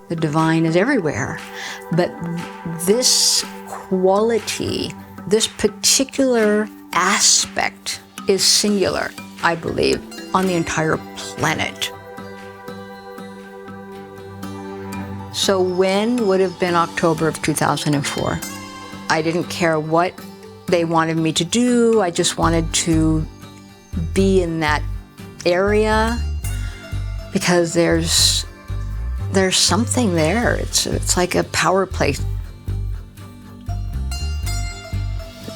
The divine is everywhere. But this quality, this particular aspect is singular, I believe, on the entire planet. So when would have been October of 2004. I didn't care what they wanted me to do. I just wanted to be in that area because there's something there. It's like a power place.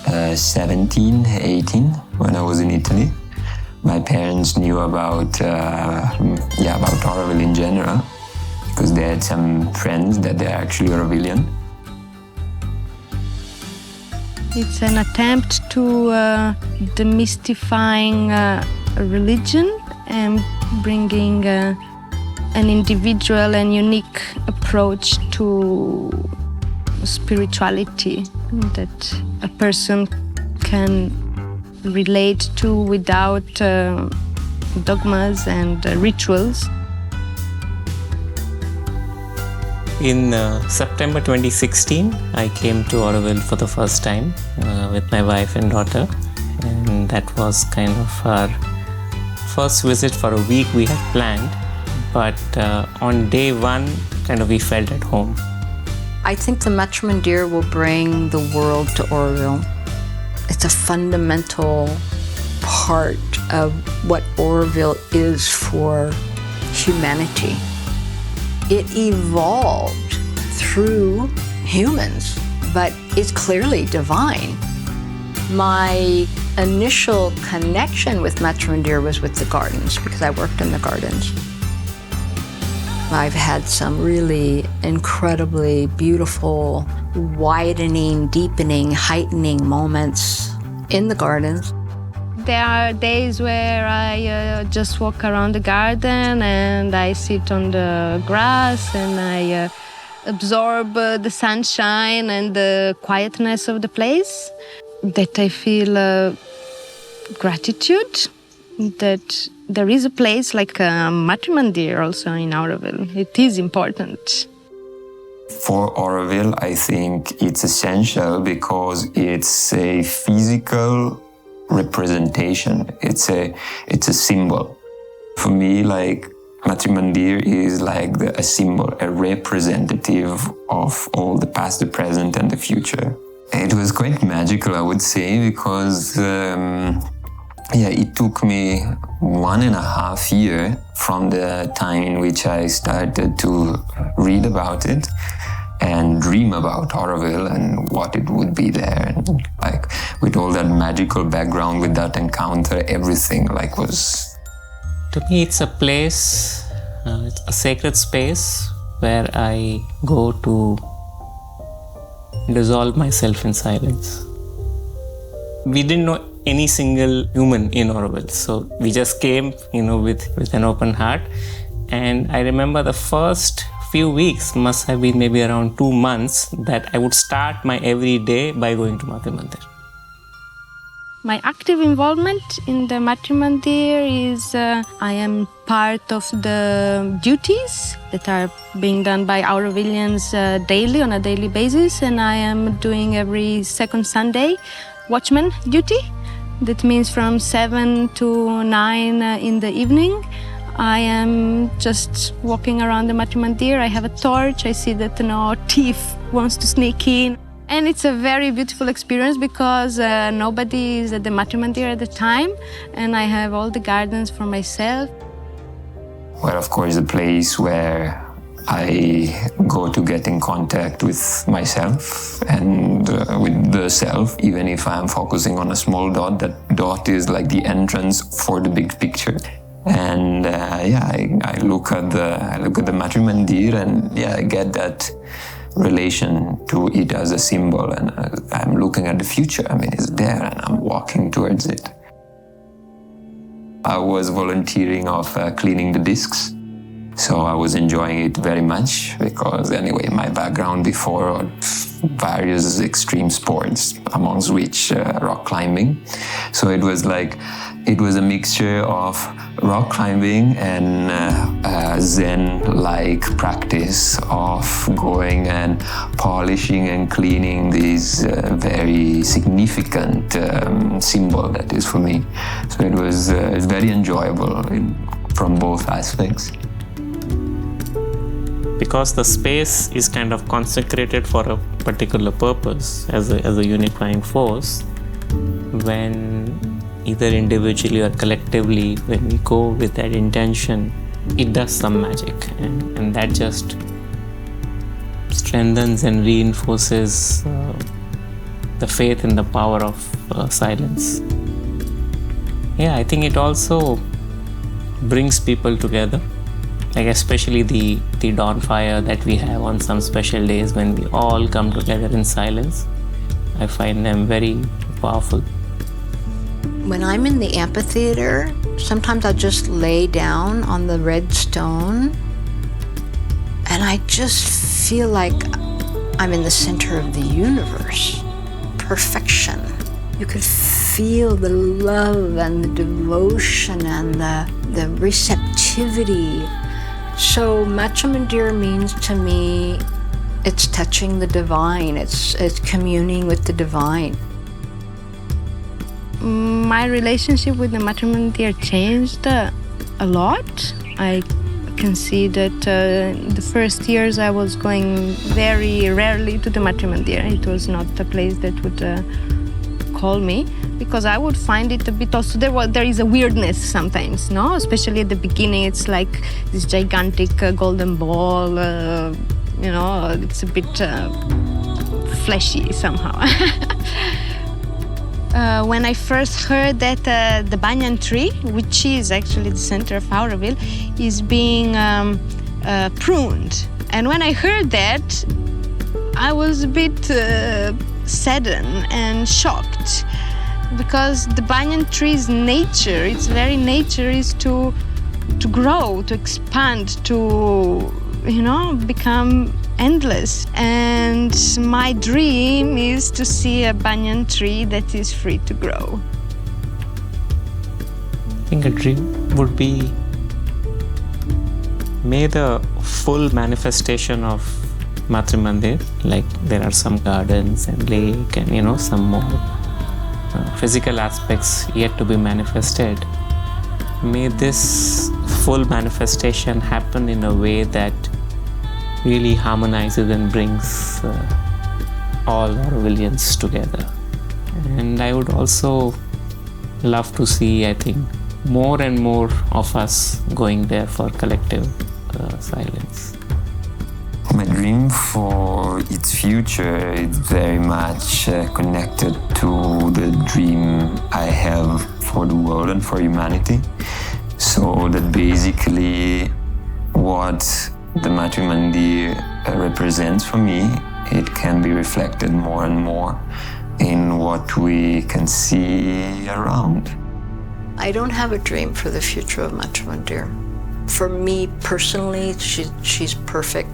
17, 18, when I was in Italy. My parents knew about Auroville in general, because they had some friends that they're actually Aurovilian. It's an attempt to demystifying religion and bringing an individual and unique approach to spirituality that a person can relate to without dogmas and rituals. In September 2016, I came to Auroville for the first time with my wife and daughter, and that was kind of our first visit for a week we had planned, but on day one, kind of we felt at home. I think the Matrimandir will bring the world to Auroville. It's a fundamental part of what Auroville is for humanity. It evolved through humans, but it's clearly divine. My initial connection with Matrimandir was with the gardens, because I worked in the gardens. I've had some really incredibly beautiful, widening, deepening, heightening moments in the gardens. There are days where I just walk around the garden and I sit on the grass and I absorb the sunshine and the quietness of the place. That I feel gratitude that there is a place like Matrimandir also in Auroville. It is important. For Auroville, I think it's essential because it's a physical representation. It's a symbol. For me, like Matrimandir is like a symbol, a representative of all the past, the present, and the future. It was quite magical, I would say, because it took me 1.5 years from the time in which I started to read about it and dream about Auroville and what it would be there. And like with all that magical background, with that encounter, everything like was... To me, it's a place, it's a sacred space where I go to dissolve myself in silence. We didn't know any single human in Auroville, so we just came, with an open heart. And I remember the first few weeks must have been maybe around 2 months that I would start my every day by going to Matrimandir. My active involvement in the Matrimandir is I am part of the duties that are being done by Aurovilians daily, on a daily basis, and I am doing every second Sunday watchman duty. That means from 7 to 9 in the evening. I am just walking around the Matrimandir. I have a torch. I see that no thief wants to sneak in. And it's a very beautiful experience because nobody is at the Matrimandir at the time, and I have all the gardens for myself. Well, of course, a place where I go to get in contact with myself and with the self, even if I'm focusing on a small dot. That dot is like the entrance for the big picture. And I look at the Matrimandir, and I get that relation to it as a symbol, and I'm looking at the future. I mean, it's there, and I'm walking towards it. I was volunteering of cleaning the discs. So I was enjoying it very much because anyway, my background before various extreme sports, amongst which rock climbing. So it was a mixture of rock climbing and Zen-like practice of going and polishing and cleaning this very significant symbol that is for me. So it was very enjoyable from both aspects. Because the space is kind of consecrated for a particular purpose as a unifying force, when either individually or collectively, when we go with that intention, it does some magic, and that just strengthens and reinforces the faith in the power of silence. Yeah, I think it also brings people together. Like especially the dawn fire that we have on some special days when we all come together in silence. I find them very powerful. When I'm in the amphitheater, sometimes I'll just lay down on the red stone and I just feel like I'm in the center of the universe. Perfection. You could feel the love and the devotion and the receptivity. So Matrimandir means to me, it's touching the divine, it's communing with the divine. My relationship with the Matrimandir changed a lot. I can see that the first years I was going very rarely to the Matrimandir. It was not a place that would call me, because I would find it a bit also, there is a weirdness sometimes, no? Especially at the beginning, it's like this gigantic golden ball, it's a bit fleshy somehow. When I first heard that the banyan tree, which is actually the center of Auroville, is being pruned. And when I heard that, I was a bit saddened and shocked, because the banyan tree's nature, its very nature is to grow, to expand, to become endless. And my dream is to see a banyan tree that is free to grow. I think a dream would be, may the full manifestation of Matrimandir, like there are some gardens and lake and some more physical aspects yet to be manifested. May this full manifestation happen in a way that really harmonizes and brings all Aurovilians together. And I would also love to see, I think, more and more of us going there for collective silence. My dream for its future is very much connected to the dream I have for the world and for humanity. So that basically what the Matrimandir represents for me, it can be reflected more and more in what we can see around. I don't have a dream for the future of Matrimandir. For me personally, she's perfect.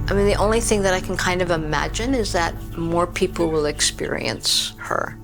I mean, the only thing that I can kind of imagine is that more people will experience her.